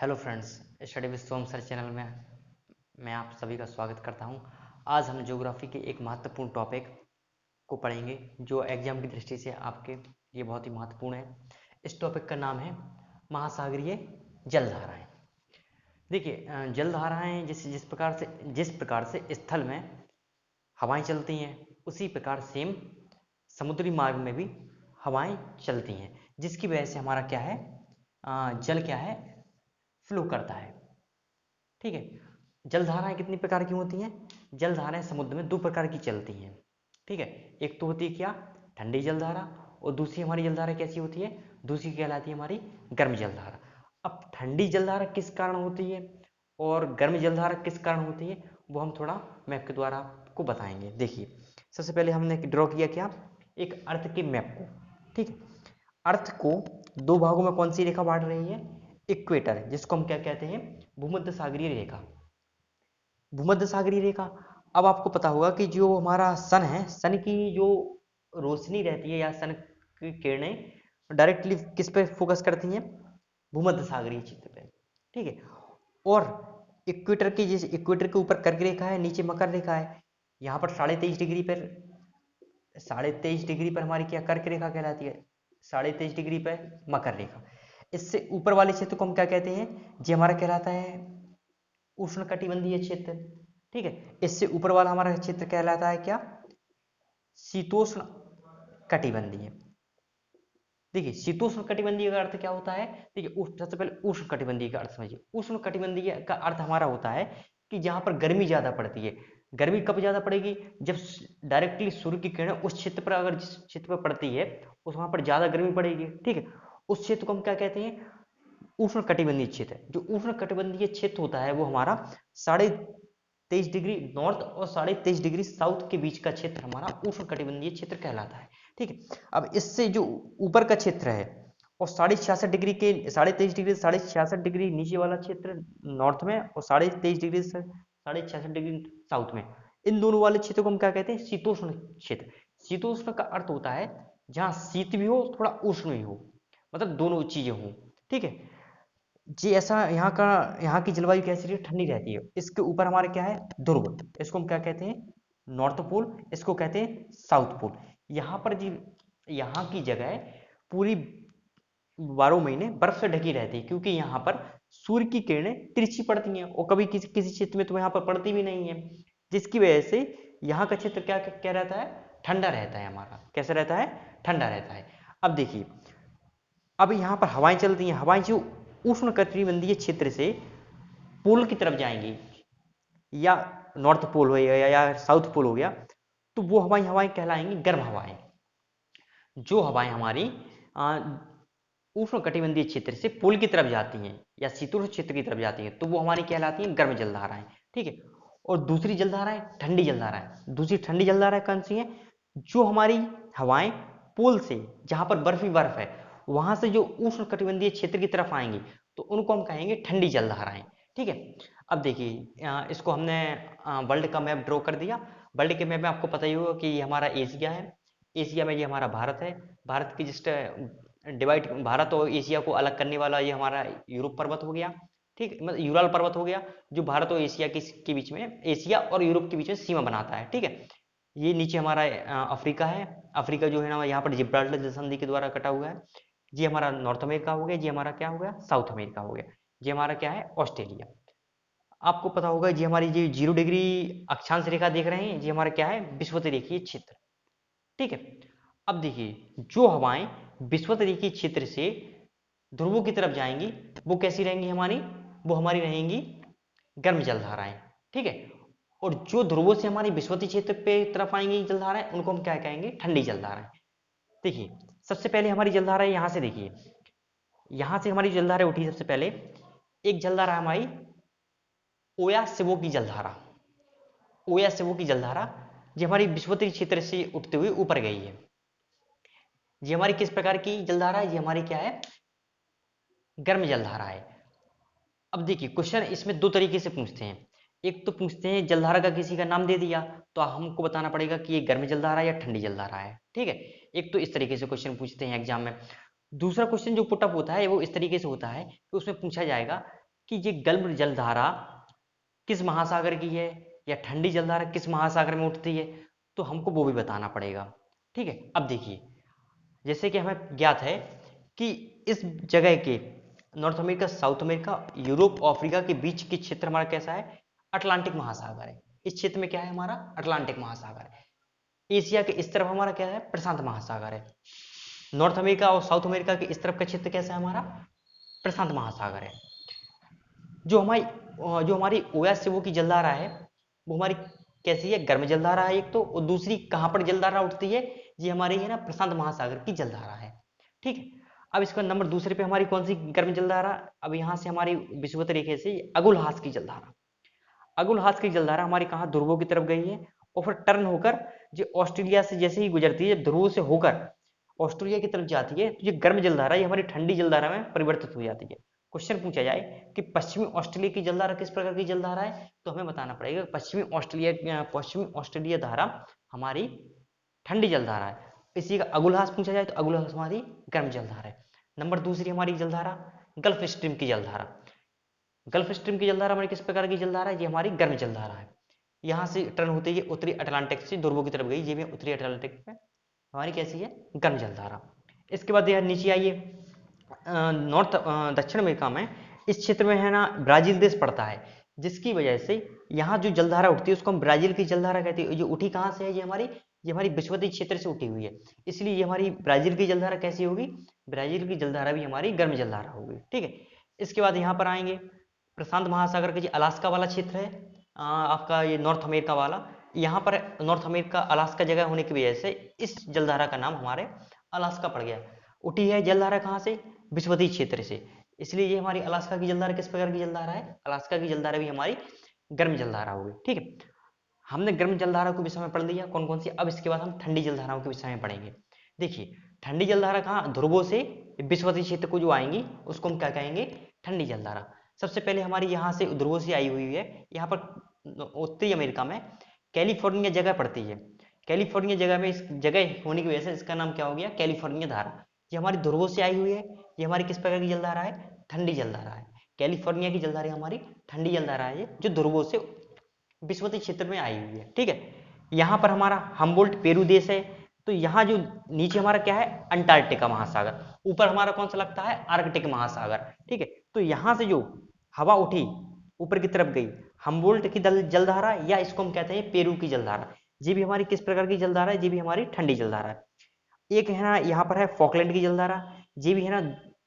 Hello friends, study with Som sir channel में मैं आप सभी का स्वागत करता हूं। आज हम ज्योग्राफी के एक महत्वपूर्ण टॉपिक को पढ़ेंगे जो एग्जाम की दृष्टि से आपके लिए बहुत ही महत्वपूर्ण है। इस टॉपिक का नाम है महासागरीय जलधाराएं। देखिए, जलधाराएं जिस प्रकार से स्थल में हवाएं चलती हैं, उसी प्रकार सेम समुद्री मार्ग में भी हवाएं चलती हैं, जिसकी वजह से हमारा क्या है, जल क्या है, फ्लो करता है। ठीक है। जलधाराएं कितनी प्रकार की होती हैं? जलधाराएं समुद्र में दो प्रकार की चलती हैं। ठीक है। एक तो होती है क्या, ठंडी जलधारा, और दूसरी हमारी जलधारा कैसी होती है, दूसरी कहलाती है हमारी गर्म जलधारा। अब ठंडी जलधारा किस कारण होती है और गर्म जलधारा किस कारण होती है, वो हम थोड़ा मैप के द्वारा आपको बताएंगे। देखिए, सबसे पहले हमने ड्रॉ किया क्या, एक अर्थ के मैप को। ठीक है। अर्थ को दो भागों में कौन सी रेखा बांट रही है? इक्वेटर, जिसको हम क्या कहते हैं, भूमध्य सागरीय रेखा। भूमध्य सागरीय रेखा। अब आपको पता होगा कि जो हमारा सन है, सन की जो रोशनी रहती है या सन की किरणें डायरेक्टली किस पे फोकस करती हैं? भूमध्य सागरीय क्षेत्र पे। ठीक है। और इक्वेटर की, जिस इक्वेटर के ऊपर कर्क रेखा है, नीचे मकर रेखा है। यहाँ पर 23.5 डिग्री पर हमारी क्या कर्क रेखा कहलाती है, 23.5 डिग्री पर मकर रेखा। इससे ऊपर वाले क्षेत्र को हम क्या कहते हैं, ये हमारा कहलाता है उष्णकटिबंधीय क्षेत्र। ठीक है। इससे ऊपर वाला हमारा क्षेत्र कहलाता है क्या, शीतोष्ण कटिबंधीय। देखिए, शीतोष्ण कटिबंधीय का अर्थ क्या होता है? देखिए, सबसे पहले उष्ण कटिबंधीय का अर्थ समझिए। उष्ण कटिबंधीय का अर्थ हमारा होता है कि जहां पर गर्मी ज्यादा पड़ती है। गर्मी कब ज्यादा पड़ेगी? जब डायरेक्टली सूर्य की किरणें उस क्षेत्र पर, अगर जिस क्षेत्र पर पड़ती है, उस वहां पर ज्यादा गर्मी पड़ेगी। ठीक है। उस क्षेत्र को हम क्या कहते हैं, उष्ण कटिबंधीय क्षेत्र। जो उष्ण कटिबंधीय क्षेत्र होता है वो हमारा 23.5 डिग्री नॉर्थ और 23.5 डिग्री साउथ के बीच का क्षेत्र हमारा उष्ण कटिबंधीय क्षेत्र कहलाता है। ठीक है। अब इससे जो ऊपर का क्षेत्र है और 66.5 डिग्री के, 23.5 डिग्री 66.5 डिग्री नीचे वाला क्षेत्र नॉर्थ में, और 23.5 डिग्री से 66 डिग्री साउथ में, इन दोनों वाले क्षेत्र को हम क्या कहते हैं, शीतोष्ण क्षेत्र। शीतोष्ण का अर्थ होता है जहां शीत भी हो, थोड़ा उष्ण भी हो, मतलब दोनों चीजें हों। ठीक है जी। ऐसा यहाँ की जलवायु कैसी रहती है, ठंडी रहती है। इसके ऊपर हमारे क्या है, ध्रुव, इसको हम क्या कहते हैं, नॉर्थ पोल, इसको कहते हैं साउथ पोल। यहाँ पर जी, यहाँ की जगह पूरी 12 महीने बर्फ से ढकी रहती है, क्योंकि यहाँ पर सूर्य की किरणें तिरछी पड़ती हैं, और कभी किसी किसी क्षेत्र में तो यहाँ पर पड़ती भी नहीं है, जिसकी वजह से यहाँ का क्षेत्र क्या क्या रहता है, ठंडा रहता है हमारा। कैसा रहता है, ठंडा रहता है। अब देखिए, अब यहाँ पर हवाएं चलती हैं। हवाएं जो उष्ण कटिबंधीय क्षेत्र से पोल की तरफ जाएंगी, या नॉर्थ पोल हो गया या साउथ पोल हो गया, तो वो हवाएं हवाएं कहलाएंगी गर्म हवाएं। जो हवाएं हमारी उष्ण कटिबंधीय क्षेत्र से पोल की तरफ जाती हैं या शीतोष्ण क्षेत्र की तरफ जाती हैं, तो वो हमारी कहलाती हैं गर्म जलधाराएं। ठीक है। और दूसरी जलधाराएं ठंडी जलधाराएं। दूसरी ठंडी जलधाराएं कौन सी हैं? जो हमारी हवाएं पोल से, जहां पर बर्फ ही बर्फ है, वहां से जो उष्ण कटिबंधीय क्षेत्र की तरफ आएंगी, तो उनको हम कहेंगे ठंडी जलधाराएं। ठीक है। अब देखिए, इसको हमने वर्ल्ड का मैप ड्रॉ कर दिया। वर्ल्ड के मैप में आपको पता ही होगा कि ये हमारा एशिया है। एशिया में ये हमारा भारत है। भारत की जिस डिवाइड, भारत और एशिया को अलग करने वाला ये हमारा यूरोप पर्वत हो गया। ठीक, मतलब यूराल पर्वत हो गया, जो भारत और एशिया के बीच में, एशिया और यूरोप के बीच में सीमा बनाता है। ठीक है। ये नीचे हमारा अफ्रीका है। अफ्रीका जो है ना, यहाँ पर जिब्राल्टर जलसंधि के द्वारा कटा हुआ है। ये हमारा नॉर्थ अमेरिका हो गया। ये हमारा क्या हो गया, साउथ अमेरिका हो गया। ये हमारा क्या है, ऑस्ट्रेलिया। आपको पता होगा, ये हमारी जो 0 डिग्री अक्षांश रेखा देख रहे हैं, ये हमारा क्या है, विषुवतरेखीय क्षेत्र। ठीक है। अब देखिए, जो हवाएं विषुवतरेखीय क्षेत्र से ध्रुवों की तरफ जाएंगी, वो कैसी रहेंगी हमारी, वो हमारी रहेंगी गर्म जलधाराएं। ठीक है। और जो ध्रुवों से हमारी विषुवतीय क्षेत्र पे तरफ आएंगी जलधाराएं, उनको हम क्या कहेंगे, ठंडी जलधाराएं। देखिए, सबसे पहले हमारी जलधाराएं यहां से, देखिए यहां से हमारी जलधाराएं उठी। सबसे पहले एक जलधारा हमारी ओया सिवो की जलधारा। ओया सिवो की जलधारा, ये हमारी विषुवतीय क्षेत्र से उठते हुए ऊपर गई है। ये हमारी किस प्रकार की जलधारा है, ये हमारी क्या है, गर्म जलधारा है। अब देखिए, क्वेश्चन इसमें दो तरीके से पूछते हैं। एक तो पूछते हैं जलधारा का किसी का नाम दे दिया, तो हमको बताना पड़ेगा कि ये गर्म जलधारा है या ठंडी जलधारा है। ठीक है। एक तो इस तरीके से क्वेश्चन पूछते हैं एग्जाम में। दूसरा क्वेश्चन जो पुटअप होता है वो इस तरीके से होता है कि उसमें पूछा जाएगा कि ये गर्म जलधारा किस महासागर की है या ठंडी जलधारा किस महासागर में उठती है, तो हमको वो भी बताना पड़ेगा। ठीक है, अब देखिए जैसे कि हमें ज्ञात है कि इस जगह के north America, south America, Europe, Africa के बीच के क्षेत्र हमारा कैसा है, अटलांटिक महासागर है। इस क्षेत्र में क्या है हमारा, अटलांटिक महासागर है। एशिया के इस तरफ हमारा क्या है, प्रशांत महासागर है। नॉर्थ अमेरिका और साउथ अमेरिका के इस तरफ का क्षेत्र कैसा है हमारा, प्रशांत महासागर है। जो हमारी ओयासिबो की जलधारा है वो हमारी कैसी है, गर्म जलधारा है एक तो, और दूसरी कहां पर जलधारा उठती है, ये हमारी है ना प्रशांत महासागर की जलधारा है। ठीक है, अब इसका नंबर दूसरे पे हमारी कौन सी गर्म जलधारा, अब यहां से हमारी विषुवत रेखे से अगुलहास की जलधारा, अगुलहास की जलधारा हमारी कहां, ध्रुवों की तरफ गई है और फिर टर्न होकर जो ऑस्ट्रेलिया से जैसे ही गुजरती है, ध्रुवों से होकर ऑस्ट्रेलिया की तरफ जाती है, तो ये गर्म जलधारा ये हमारी ठंडी जलधारा में परिवर्तित हो जाती है। क्वेश्चन पूछा जाए कि पश्चिमी ऑस्ट्रेलिया की जलधारा किस प्रकार की जलधारा है, तो हमें बताना पड़ेगा पश्चिमी ऑस्ट्रेलिया धारा हमारी ठंडी जलधारा है। इसी का अगुलहास पूछा जाए तो अगुलहास हमारी गर्म जलधारा है। नंबर दूसरी हमारी जलधारा गल्फ स्ट्रीम की जलधारा, गल्फ स्ट्रीम की जलधारा हमारी किस प्रकार की जलधारा है, ये हमारी गर्म जलधारा है। यहाँ से टर्न होते ही उत्तरी अटलांटिक से ध्रुवों की तरफ गई, ये भी उत्तरी अटलांटिक में हमारी कैसी है, गर्म जलधारा। इसके बाद यार नीचे आइए, दक्षिण अमेरिका में इस क्षेत्र में है ना ब्राजील देश पड़ता है, जिसकी वजह से यहाँ जो जलधारा उठती है उसको हम ब्राजील की जलधारा कहते हैं। जो उठी कहाँ से है, ये हमारी विषुवतीय क्षेत्र से उठी हुई है, इसलिए ये हमारी ब्राजील की जलधारा कैसी होगी, ब्राजील की जलधारा भी हमारी गर्म जलधारा होगी। ठीक है, इसके बाद यहाँ पर आएंगे प्रशांत महासागर का जो अलास्का वाला क्षेत्र है, आपका ये नॉर्थ अमेरिका वाला, यहाँ पर नॉर्थ अमेरिका अलास्का जगह होने की वजह से इस जलधारा का नाम हमारे अलास्का पड़ गया। उठी है जलधारा कहाँ से, विषुवतीय क्षेत्र से, इसलिए ये हमारी अलास्का की जलधारा किस प्रकार की जलधारा है, अलास्का की जलधारा भी हमारी गर्म जलधारा होगी। ठीक है, हमने गर्म जलधारा के विषय में पढ़ लिया कौन कौन सी। अब इसके बाद हम ठंडी जलधाराओं के विषय में पढ़ेंगे। देखिए ठंडी जलधारा कहाँ, ध्रुवों से विषुवतीय क्षेत्र को जो आएंगी उसको हम क्या कहेंगे, ठंडी जलधारा। सबसे पहले हमारी यहाँ से ध्रुवों से आई हुई है, यहाँ पर उत्तरी अमेरिका में कैलिफोर्निया जगह पड़ती है। कैलिफोर्निया जगह में इस जगह होने की वजह से इसका नाम क्या हो गया, कैलिफोर्निया धारा। ये हमारी ध्रुवों से आई हुई है, ये हमारी किस प्रकार की जलधारा है, ठंडी जलधारा है। कैलिफोर्निया की जलधारा हमारी ठंडी जलधारा है, जो ध्रुवों से विषुवतीय क्षेत्र में आई हुई है। ठीक है, यहाँ पर हमारा हम्बोल्ट पेरू देश है, तो यहाँ जो नीचे हमारा क्या है, अंटार्कटिका महासागर, ऊपर हमारा कौन सा लगता है, आर्कटिक महासागर। ठीक है, तो यहाँ से जो हवा उठी ऊपर की तरफ गई, हम्बोल्ट की जलधारा, या इसको हम कहते हैं पेरू की जलधारा, ये भी हमारी किस प्रकार की जलधारा है, ये भी हमारी ठंडी जलधारा है। एक है ना यहाँ पर है फॉकलैंड की जलधारा, ये भी है ना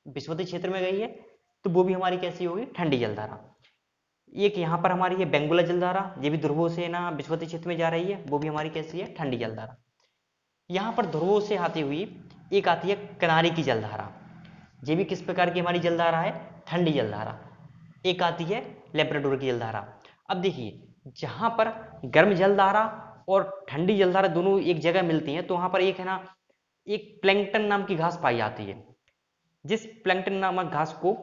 विषुवतीय क्षेत्र में गई है, तो वो भी हमारी कैसी होगी, ठंडी जलधारा। एक यहाँ पर हमारी है बेंगुला जलधारा, ये भी ध्रुवों से ना विषुवतीय क्षेत्र में जा रही है, वो भी हमारी कैसी है, ठंडी जलधारा। यहाँ पर ध्रुवों से आती हुई एक आती है किनारे की जलधारा, ये भी किस प्रकार की हमारी जलधारा है, ठंडी जलधारा। एक आती है लेब्राडोर की जलधारा। अब देखिए जहां पर गर्म जलधारा और ठंडी जलधारा दोनों एक जगह मिलती हैं, तो वहां पर एक है ना, एक प्लैंकटन नाम की घास पाई जाती है, जिस प्लैंकटन नामक घास को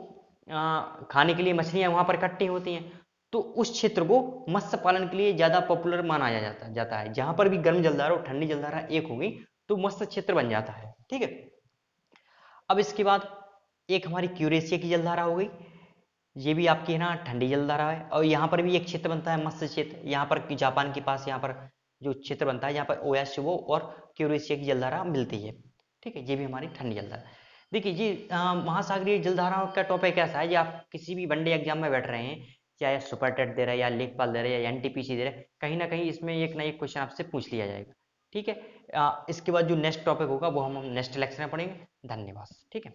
खाने के लिए मछलियां वहां पर इकट्ठी होती हैं, तो उस क्षेत्र को मत्स्य पालन के लिए ज्यादा पॉपुलर माना जाता है। जहां पर भी गर्म जलधारा और ठंडी जलधारा एक होगी तो मत्स्य क्षेत्र बन जाता है। ठीक है, अब इसके बाद एक हमारी क्यूरेशिया की जलधारा हो गई, ये भी आपकी है ना ठंडी जलधारा है, और यहाँ पर भी एक क्षेत्र बनता है मत्स्य क्षेत्र, यहाँ पर जापान के पास यहाँ पर जो क्षेत्र बनता है, यहाँ पर ओयासिबो और क्यूरेशिया की जलधारा मिलती है। ठीक है, ये भी हमारी ठंडी जलधारा। देखिए ये महासागरीय जलधाराओं का टॉपिक ऐसा है, जो आप किसी भी वनडे एग्जाम में बैठ रहे हैं, चाहे सुपर टेट दे रहे हैं या लेखपाल दे रहे हैं या एनटीपीसी दे रहे हैं, कहीं ना कहीं इसमें एक ना एक क्वेश्चन आपसे पूछ लिया जाएगा। ठीक है, इसके बाद जो नेक्स्ट टॉपिक होगा वो हम नेक्स्ट लेक्चर में पढ़ेंगे। धन्यवाद। ठीक है।